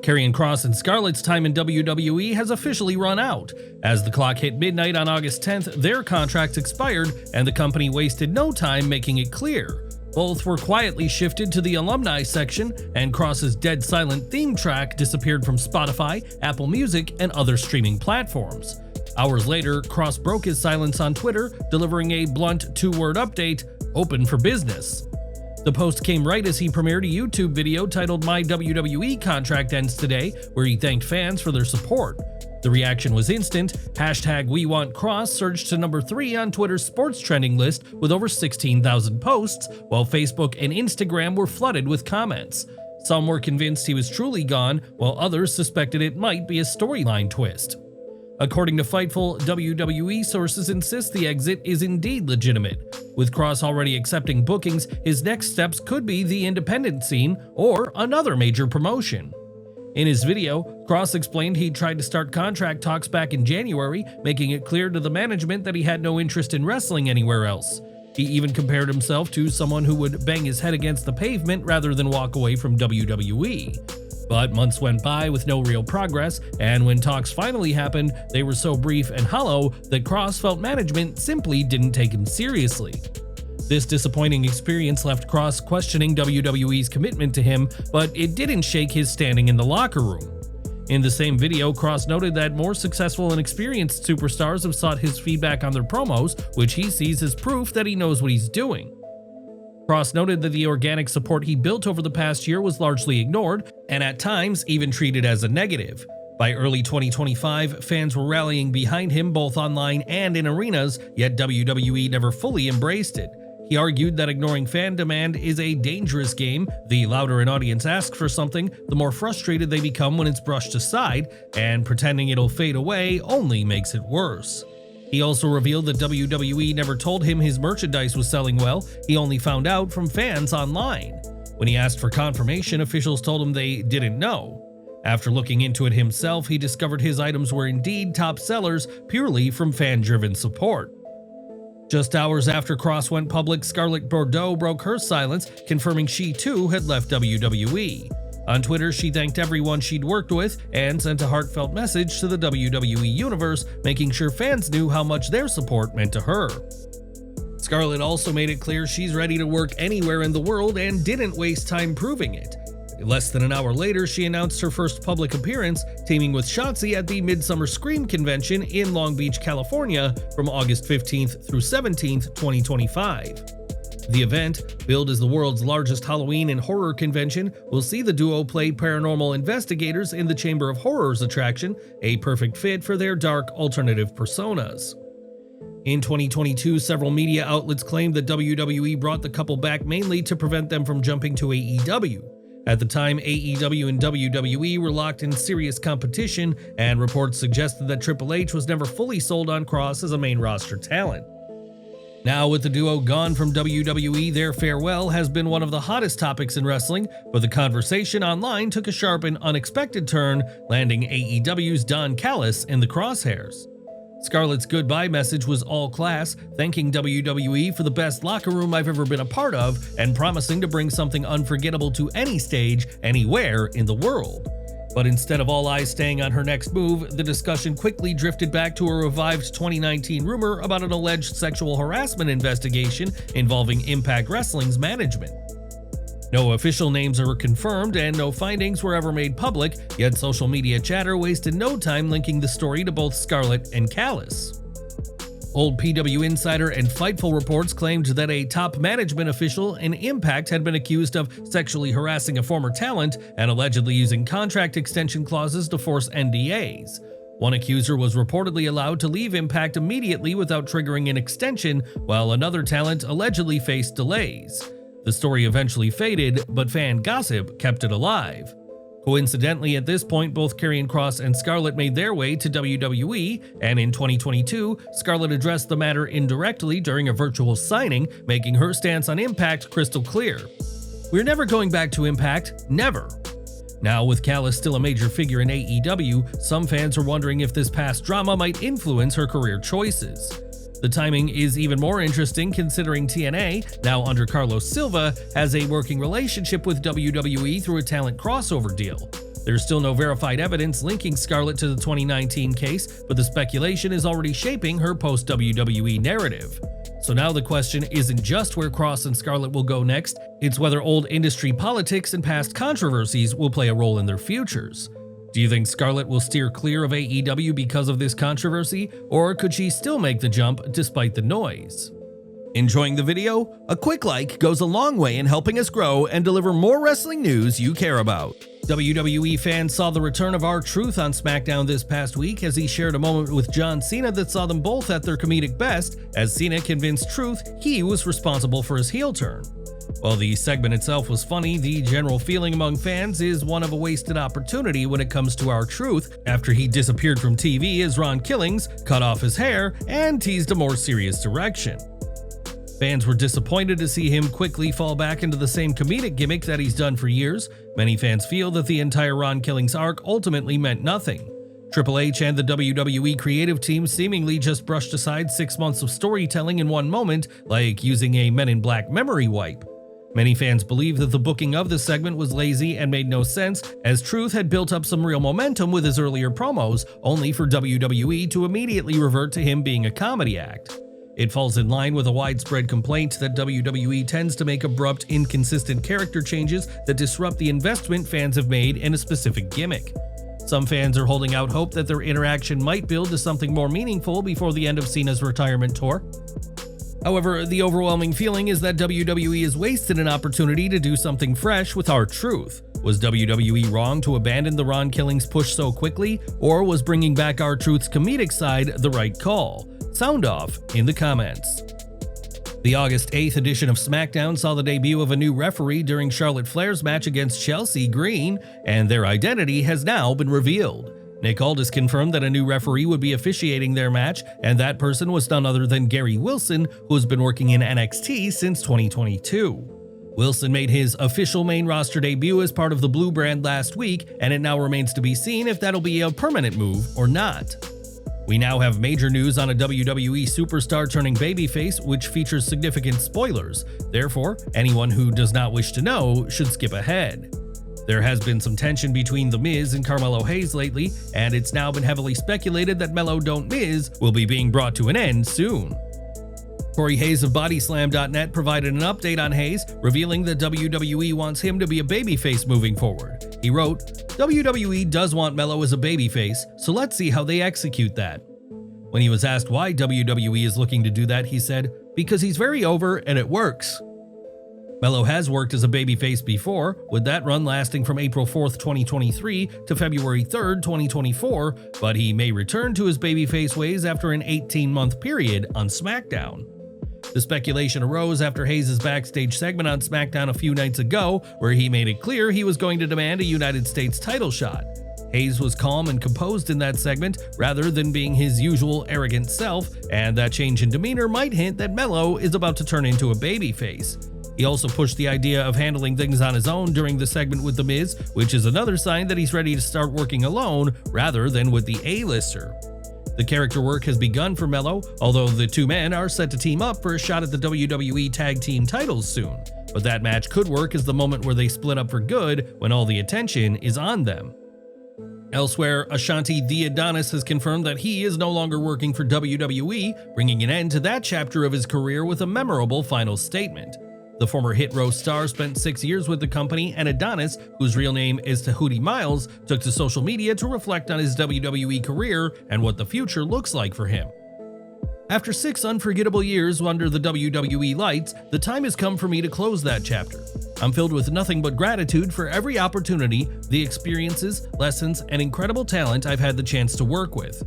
Karrion Kross and Scarlett's time in WWE has officially run out. As the clock hit midnight on August 10th, their contracts expired, and the company wasted no time making it clear. Both were quietly shifted to the alumni section, and Kross's Dead Silent theme track disappeared from Spotify, Apple Music, and other streaming platforms. Hours later, Kross broke his silence on Twitter, delivering a blunt two-word update: "Open for business." The post came right as he premiered a YouTube video titled "My WWE Contract Ends Today," where he thanked fans for their support. The reaction was instant. #WeWantKross surged to number 3 on Twitter's sports trending list with over 16,000 posts, while Facebook and Instagram were flooded with comments. Some were convinced he was truly gone, while others suspected it might be a storyline twist. According to Fightful, WWE sources insist the exit is indeed legitimate. With Kross already accepting bookings, his next steps could be the independent scene or another major promotion. In his video, Kross explained he tried to start contract talks back in January, making it clear to the management that he had no interest in wrestling anywhere else. He even compared himself to someone who would bang his head against the pavement rather than walk away from WWE. But months went by with no real progress, and when talks finally happened, they were so brief and hollow that Kross felt management simply didn't take him seriously. This disappointing experience left Kross questioning WWE's commitment to him, but it didn't shake his standing in the locker room. In the same video, Kross noted that more successful and experienced superstars have sought his feedback on their promos, which he sees as proof that he knows what he's doing. Kross noted that the organic support he built over the past year was largely ignored, and at times even treated as a negative. By early 2025, fans were rallying behind him both online and in arenas, yet WWE never fully embraced it. He argued that ignoring fan demand is a dangerous game. The louder an audience asks for something, the more frustrated they become when it's brushed aside, and pretending it'll fade away only makes it worse. He also revealed that WWE never told him his merchandise was selling well. He only found out from fans online. When he asked for confirmation, officials told him they didn't know. After looking into it himself, he discovered his items were indeed top sellers purely from fan-driven support. Just hours after Kross went public, Scarlett Bordeaux broke her silence, confirming she too had left WWE. On Twitter, she thanked everyone she'd worked with and sent a heartfelt message to the WWE Universe, making sure fans knew how much their support meant to her. Scarlett also made it clear she's ready to work anywhere in the world and didn't waste time proving it. Less than an hour later, she announced her first public appearance, teaming with Shotzi at the Midsummer Scream Convention in Long Beach, California from August 15th through 17th, 2025. The event, billed as the world's largest Halloween and horror convention, will see the duo play paranormal investigators in the Chamber of Horrors attraction, a perfect fit for their dark alternative personas. In 2022, several media outlets claimed that WWE brought the couple back mainly to prevent them from jumping to AEW. At the time, AEW and WWE were locked in serious competition, and reports suggested that Triple H was never fully sold on Kross as a main roster talent. Now, with the duo gone from WWE, their farewell has been one of the hottest topics in wrestling, but the conversation online took a sharp and unexpected turn, landing AEW's Don Callis in the crosshairs. Scarlett's goodbye message was all class, thanking WWE for the best locker room I've ever been a part of, and promising to bring something unforgettable to any stage, anywhere in the world. But instead of all eyes staying on her next move, the discussion quickly drifted back to a revived 2019 rumor about an alleged sexual harassment investigation involving Impact Wrestling's management. No official names were confirmed and no findings were ever made public, yet social media chatter wasted no time linking the story to both Scarlett and Callis. Old PW Insider and Fightful reports claimed that a top management official in Impact had been accused of sexually harassing a former talent and allegedly using contract extension clauses to force NDAs. One accuser was reportedly allowed to leave Impact immediately without triggering an extension, while another talent allegedly faced delays. The story eventually faded, but fan gossip kept it alive. Coincidentally, at this point, both Karrion Kross and Scarlett made their way to WWE, and in 2022, Scarlett addressed the matter indirectly during a virtual signing, making her stance on Impact crystal clear. "We're never going back to Impact, never." Now, with Callis still a major figure in AEW, some fans are wondering if this past drama might influence her career choices. The timing is even more interesting considering TNA, now under Carlos Silva, has a working relationship with WWE through a talent crossover deal. There's still no verified evidence linking Scarlett to the 2019 case, but the speculation is already shaping her post-WWE narrative. So now the question isn't just where Kross and Scarlett will go next, it's whether old industry politics and past controversies will play a role in their futures. Do you think Scarlett will steer clear of AEW because of this controversy, or could she still make the jump despite the noise? Enjoying the video? A quick like goes a long way in helping us grow and deliver more wrestling news you care about. WWE fans saw the return of R-Truth on SmackDown this past week as he shared a moment with John Cena that saw them both at their comedic best, as Cena convinced Truth he was responsible for his heel turn. While the segment itself was funny, the general feeling among fans is one of a wasted opportunity when it comes to R-Truth after he disappeared from TV as Ron Killings cut off his hair and teased a more serious direction. Fans were disappointed to see him quickly fall back into the same comedic gimmick that he's done for years. Many fans feel that the entire Ron Killings arc ultimately meant nothing. Triple H and the WWE creative team seemingly just brushed aside 6 months of storytelling in one moment, like using a Men in Black memory wipe. Many fans believe that the booking of this segment was lazy and made no sense, as Truth had built up some real momentum with his earlier promos, only for WWE to immediately revert to him being a comedy act. It falls in line with a widespread complaint that WWE tends to make abrupt, inconsistent character changes that disrupt the investment fans have made in a specific gimmick. Some fans are holding out hope that their interaction might build to something more meaningful before the end of Cena's retirement tour. However, the overwhelming feeling is that WWE has wasted an opportunity to do something fresh with R-Truth. Was WWE wrong to abandon the Ron Killings push so quickly, or was bringing back R-Truth's comedic side the right call? Sound off in the comments. The August 8th edition of SmackDown saw the debut of a new referee during Charlotte Flair's match against Chelsea Green, and their identity has now been revealed. Nick Aldis confirmed that a new referee would be officiating their match, and that person was none other than Gary Wilson, who has been working in NXT since 2022. Wilson made his official main roster debut as part of the Blue brand last week, and it now remains to be seen if that'll be a permanent move or not. We now have major news on a WWE superstar turning babyface, which features significant spoilers. Therefore, anyone who does not wish to know should skip ahead. There has been some tension between The Miz and Carmelo Hayes lately, and it's now been heavily speculated that Melo Don't Miz will be being brought to an end soon. Corey Hayes of Bodyslam.net provided an update on Hayes, revealing that WWE wants him to be a babyface moving forward. He wrote, "WWE does want Melo as a babyface, so let's see how they execute that." When he was asked why WWE is looking to do that, he said, "Because he's very over and it works." Melo has worked as a babyface before, with that run lasting from April 4th, 2023 to February 3rd, 2024, but he may return to his babyface ways after an 18-month period on SmackDown. The speculation arose after Hayes' backstage segment on SmackDown a few nights ago, where he made it clear he was going to demand a United States title shot. Hayes was calm and composed in that segment, rather than being his usual arrogant self, and that change in demeanor might hint that Melo is about to turn into a babyface. He also pushed the idea of handling things on his own during the segment with The Miz, which is another sign that he's ready to start working alone rather than with the A-lister. The character work has begun for Melo, although the two men are set to team up for a shot at the WWE Tag Team titles soon. But that match could work as the moment where they split up for good when all the attention is on them. Elsewhere, Ashante the Adonis has confirmed that he is no longer working for WWE, bringing an end to that chapter of his career with a memorable final statement. The former Hit Row star spent 6 years with the company, and Adonis, whose real name is Tahuti Miles, took to social media to reflect on his WWE career and what the future looks like for him. After 6 unforgettable years under the WWE lights, the time has come for me to close that chapter. I'm filled with nothing but gratitude for every opportunity, the experiences, lessons, and incredible talent I've had the chance to work with.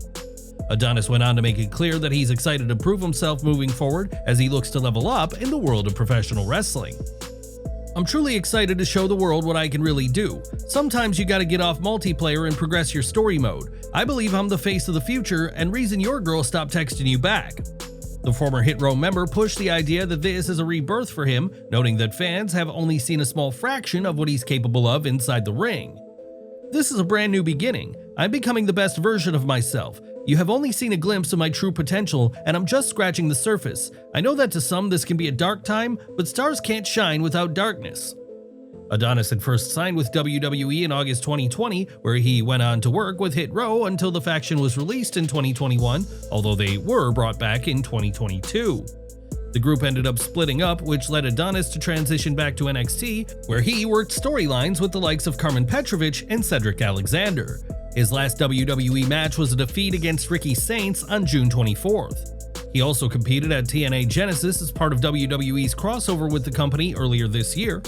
Adonis went on to make it clear that he's excited to prove himself moving forward as he looks to level up in the world of professional wrestling. I'm truly excited to show the world what I can really do. Sometimes you gotta get off multiplayer and progress your story mode. I believe I'm the face of the future and reason your girl stopped texting you back. The former Hit Row member pushed the idea that this is a rebirth for him, noting that fans have only seen a small fraction of what he's capable of inside the ring. This is a brand new beginning. I'm becoming the best version of myself. You have only seen a glimpse of my true potential, and I'm just scratching the surface. I know that to some this can be a dark time, but stars can't shine without darkness. Adonis had first signed with WWE in August 2020, where he went on to work with Hit Row until the faction was released in 2021, although they were brought back in 2022. The group ended up splitting up, which led Adonis to transition back to NXT, where he worked storylines with the likes of Carmen Petrovich and Cedric Alexander. His last WWE match was a defeat against Ricky Saints on June 24th. He also competed at TNA Genesis as part of WWE's crossover with the company earlier this year.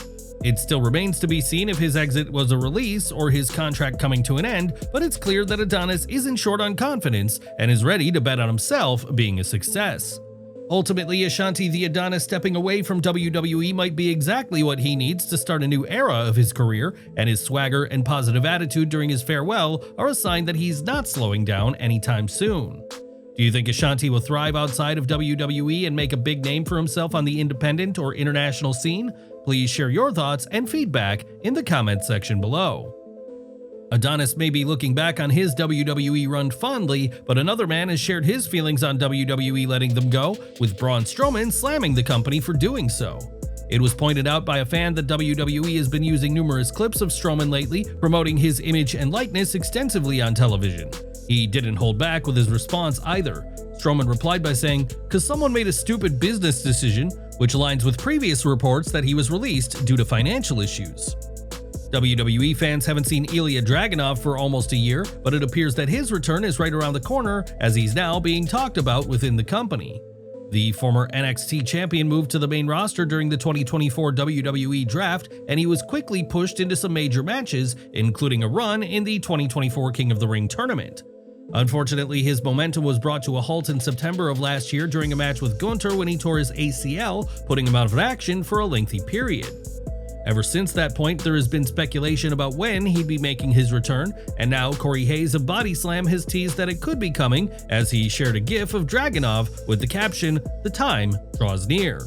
It still remains to be seen if his exit was a release or his contract coming to an end, but it's clear that Adonis isn't short on confidence and is ready to bet on himself being a success. Ultimately, Ashante the Adonis stepping away from WWE might be exactly what he needs to start a new era of his career, and his swagger and positive attitude during his farewell are a sign that he's not slowing down anytime soon. Do you think Ashante will thrive outside of WWE and make a big name for himself on the independent or international scene? Please share your thoughts and feedback in the comments section below. Adonis may be looking back on his WWE run fondly, but another man has shared his feelings on WWE letting them go, with Braun Strowman slamming the company for doing so. It was pointed out by a fan that WWE has been using numerous clips of Strowman lately, promoting his image and likeness extensively on television. He didn't hold back with his response either. Strowman replied by saying, "'Cause someone made a stupid business decision," which aligns with previous reports that he was released due to financial issues. WWE fans haven't seen Ilja Dragunov for almost a year, but it appears that his return is right around the corner as he's now being talked about within the company. The former NXT champion moved to the main roster during the 2024 WWE draft, and he was quickly pushed into some major matches, including a run in the 2024 King of the Ring tournament. Unfortunately, his momentum was brought to a halt in September of last year during a match with Gunther when he tore his ACL, putting him out of action for a lengthy period. Ever since that point, there has been speculation about when he'd be making his return, and now Corey Hayes of Body Slam has teased that it could be coming, as he shared a gif of Dragunov with the caption, "The time draws near."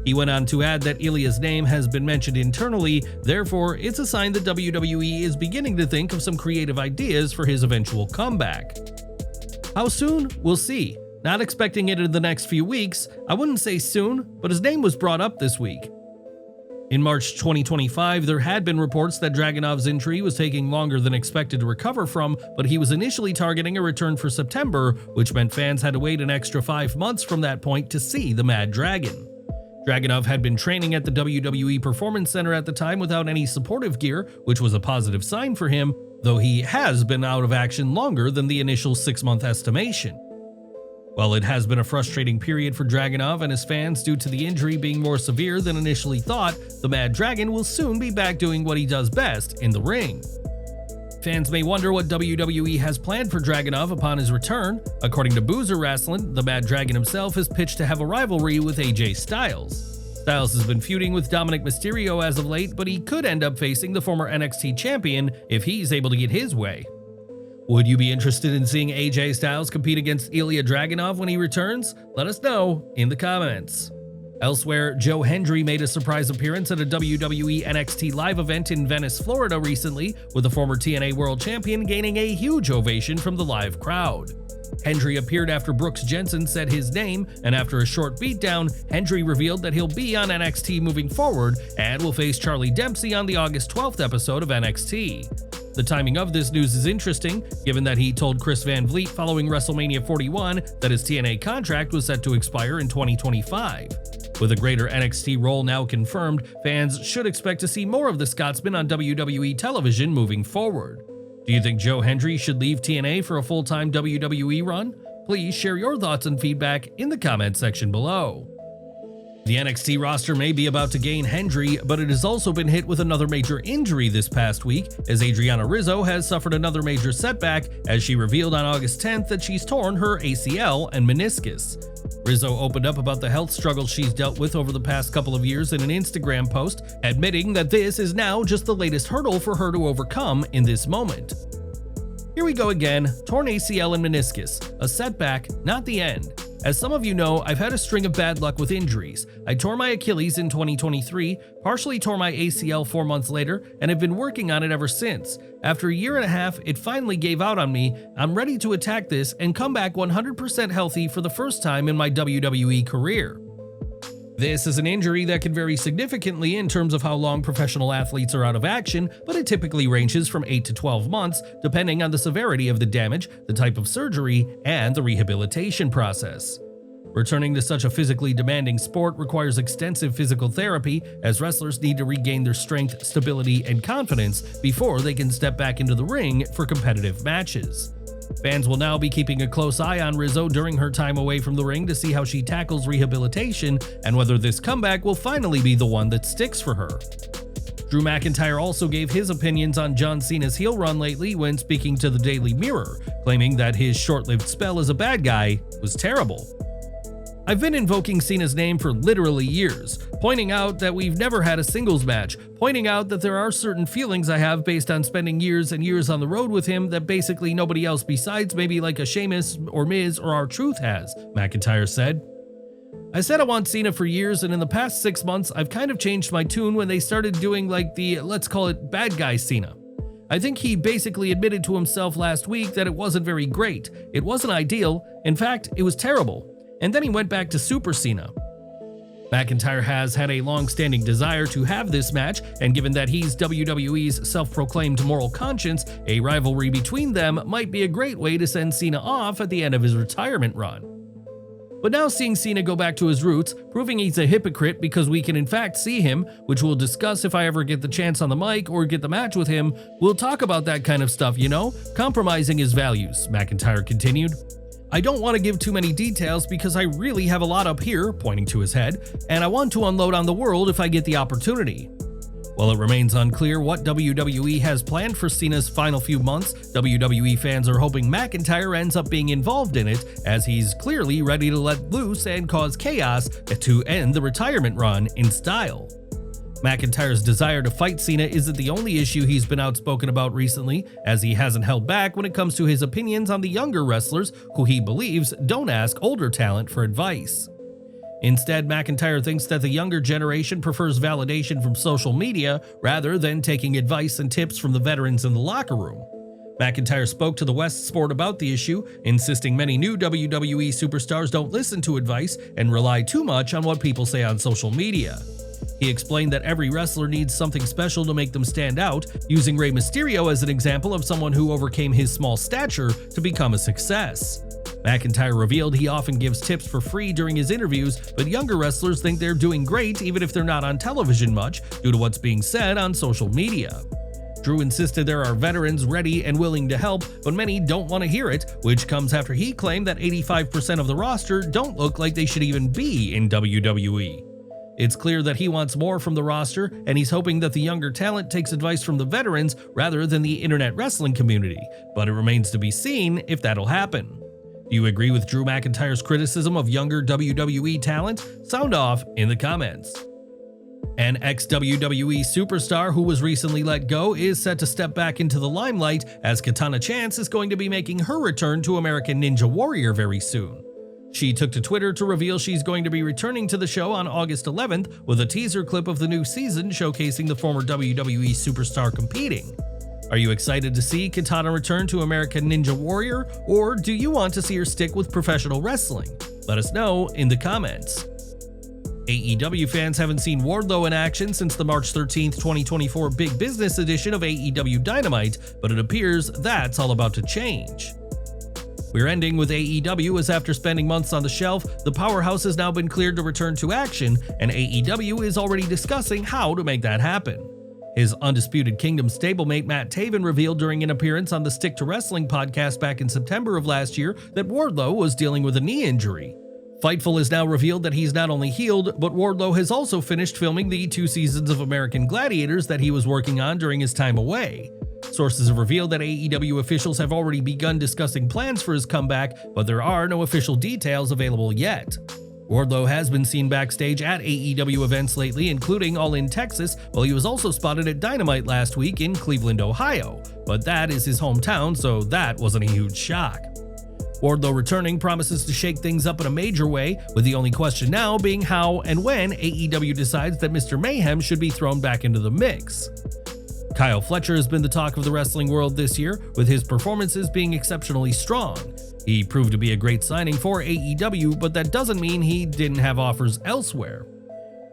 He went on to add that Ilja's name has been mentioned internally, therefore it's a sign that WWE is beginning to think of some creative ideas for his eventual comeback. How soon? We'll see. Not expecting it in the next few weeks. I wouldn't say soon, but his name was brought up this week. In March 2025, there had been reports that Dragunov's injury was taking longer than expected to recover from, but he was initially targeting a return for September, which meant fans had to wait an extra 5 months from that point to see the Mad Dragon. Dragunov had been training at the WWE Performance Center at the time without any supportive gear, which was a positive sign for him, though he has been out of action longer than the initial 6-month estimation. While it has been a frustrating period for Dragunov and his fans due to the injury being more severe than initially thought, the Mad Dragon will soon be back doing what he does best in the ring. Fans may wonder what WWE has planned for Dragunov upon his return. According to Boozer Wrestling, the Mad Dragon himself has pitched to have a rivalry with AJ Styles. Styles has been feuding with Dominic Mysterio as of late, but he could end up facing the former NXT champion if he's able to get his way. Would you be interested in seeing AJ Styles compete against Ilja Dragunov when he returns? Let us know in the comments. Elsewhere, Joe Hendry made a surprise appearance at a WWE NXT live event in Venice, Florida recently, with the former TNA World Champion gaining a huge ovation from the live crowd. Hendry appeared after Brooks Jensen said his name, and after a short beatdown, Hendry revealed that he'll be on NXT moving forward and will face Charlie Dempsey on the August 12th episode of NXT. The timing of this news is interesting, given that he told Chris Van Vliet following WrestleMania 41 that his TNA contract was set to expire in 2025. With a greater NXT role now confirmed, fans should expect to see more of the Scotsman on WWE television moving forward. Do you think Joe Hendry should leave TNA for a full-time WWE run? Please share your thoughts and feedback in the comment section below. The NXT roster may be about to gain Hendry, but it has also been hit with another major injury this past week, as Adriana Rizzo has suffered another major setback as she revealed on August 10th that she's torn her ACL and meniscus. Rizzo opened up about the health struggles she's dealt with over the past couple of years in an Instagram post, admitting that this is now just the latest hurdle for her to overcome in this moment. Here we go again, torn ACL and meniscus, a setback, not the end. As some of you know, I've had a string of bad luck with injuries. I tore my Achilles in 2023, partially tore my ACL 4 months later, and have been working on it ever since. After a year and a half, it finally gave out on me. I'm ready to attack this and come back 100% healthy for the first time in my WWE career. This is an injury that can vary significantly in terms of how long professional athletes are out of action, but it typically ranges from 8 to 12 months, depending on the severity of the damage, the type of surgery, and the rehabilitation process. Returning to such a physically demanding sport requires extensive physical therapy, as wrestlers need to regain their strength, stability, and confidence before they can step back into the ring for competitive matches. Fans will now be keeping a close eye on Rizzo during her time away from the ring to see how she tackles rehabilitation and whether this comeback will finally be the one that sticks for her. Drew McIntyre also gave his opinions on John Cena's heel run lately when speaking to the Daily Mirror, claiming that his short-lived spell as a bad guy was terrible. "I've been invoking Cena's name for literally years, pointing out that we've never had a singles match, pointing out that there are certain feelings I have based on spending years and years on the road with him that basically nobody else besides maybe like a Sheamus or Miz or R-Truth has," McIntyre said. "I said I want Cena for years, and in the past 6 months I've kind of changed my tune when they started doing like the, let's call it, bad guy Cena. I think he basically admitted to himself last week that it wasn't very great, it wasn't ideal, in fact it was terrible. And then he went back to Super Cena." McIntyre has had a long-standing desire to have this match, and given that he's WWE's self-proclaimed moral conscience, a rivalry between them might be a great way to send Cena off at the end of his retirement run. But now seeing Cena go back to his roots, proving he's a hypocrite because we can in fact see him, which we'll discuss if I ever get the chance on the mic or get the match with him, we'll talk about that kind of stuff, you know, compromising his values, McIntyre continued. "I don't want to give too many details because I really have a lot up here," pointing to his head, "and I want to unload on the world if I get the opportunity." While it remains unclear what WWE has planned for Cena's final few months, WWE fans are hoping McIntyre ends up being involved in it, as he's clearly ready to let loose and cause chaos to end the retirement run in style. McIntyre's desire to fight Cena isn't the only issue he's been outspoken about recently, as he hasn't held back when it comes to his opinions on the younger wrestlers who he believes don't ask older talent for advice. Instead, McIntyre thinks that the younger generation prefers validation from social media rather than taking advice and tips from the veterans in the locker room. McIntyre spoke to the West Sport about the issue, insisting many new WWE superstars don't listen to advice and rely too much on what people say on social media. He explained that every wrestler needs something special to make them stand out, using Rey Mysterio as an example of someone who overcame his small stature to become a success. McIntyre revealed he often gives tips for free during his interviews, but younger wrestlers think they're doing great even if they're not on television much due to what's being said on social media. Drew insisted there are veterans ready and willing to help, but many don't want to hear it, which comes after he claimed that 85% of the roster don't look like they should even be in WWE. It's clear that he wants more from the roster, and he's hoping that the younger talent takes advice from the veterans rather than the internet wrestling community, but it remains to be seen if that'll happen. Do you agree with Drew McIntyre's criticism of younger WWE talent? Sound off in the comments. An ex-WWE superstar who was recently let go is set to step back into the limelight, as Katana Chance is going to be making her return to American Ninja Warrior very soon. She took to Twitter to reveal she's going to be returning to the show on August 11th with a teaser clip of the new season showcasing the former WWE superstar competing. Are you excited to see Katana return to American Ninja Warrior, or do you want to see her stick with professional wrestling? Let us know in the comments. AEW fans haven't seen Wardlow in action since the March 13th, 2024 Big Business edition of AEW Dynamite, but it appears that's all about to change. We're ending with AEW, as after spending months on the shelf, the powerhouse has now been cleared to return to action, and AEW is already discussing how to make that happen. His Undisputed Kingdom stablemate Matt Taven revealed during an appearance on the Stick to Wrestling podcast back in September of last year that Wardlow was dealing with a knee injury. Fightful has now revealed that he's not only healed, but Wardlow has also finished filming the 2 seasons of American Gladiators that he was working on during his time away. Sources have revealed that AEW officials have already begun discussing plans for his comeback, but there are no official details available yet. Wardlow has been seen backstage at AEW events lately, including All In Texas, while he was also spotted at Dynamite last week in Cleveland, Ohio. But that is his hometown, so that wasn't a huge shock. Wardlow returning promises to shake things up in a major way, with the only question now being how and when AEW decides that Mr. Mayhem should be thrown back into the mix. Kyle Fletcher has been the talk of the wrestling world this year, with his performances being exceptionally strong. He proved to be a great signing for AEW, but that doesn't mean he didn't have offers elsewhere.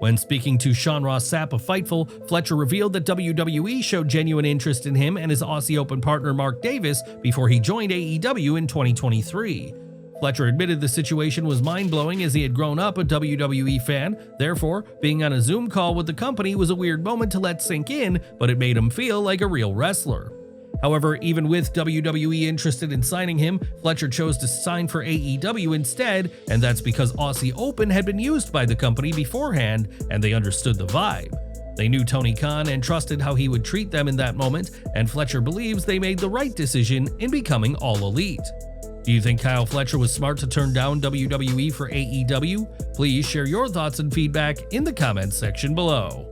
When speaking to Sean Ross Sapp of Fightful, Fletcher revealed that WWE showed genuine interest in him and his Aussie Open partner Mark Davis before he joined AEW in 2023. Fletcher admitted the situation was mind-blowing as he had grown up a WWE fan, therefore, being on a Zoom call with the company was a weird moment to let sink in, but it made him feel like a real wrestler. However, even with WWE interested in signing him, Fletcher chose to sign for AEW instead, and that's because Aussie Open had been used by the company beforehand, and they understood the vibe. They knew Tony Khan and trusted how he would treat them in that moment, and Fletcher believes they made the right decision in becoming All Elite. Do you think Kyle Fletcher was smart to turn down WWE for AEW? Please share your thoughts and feedback in the comments section below.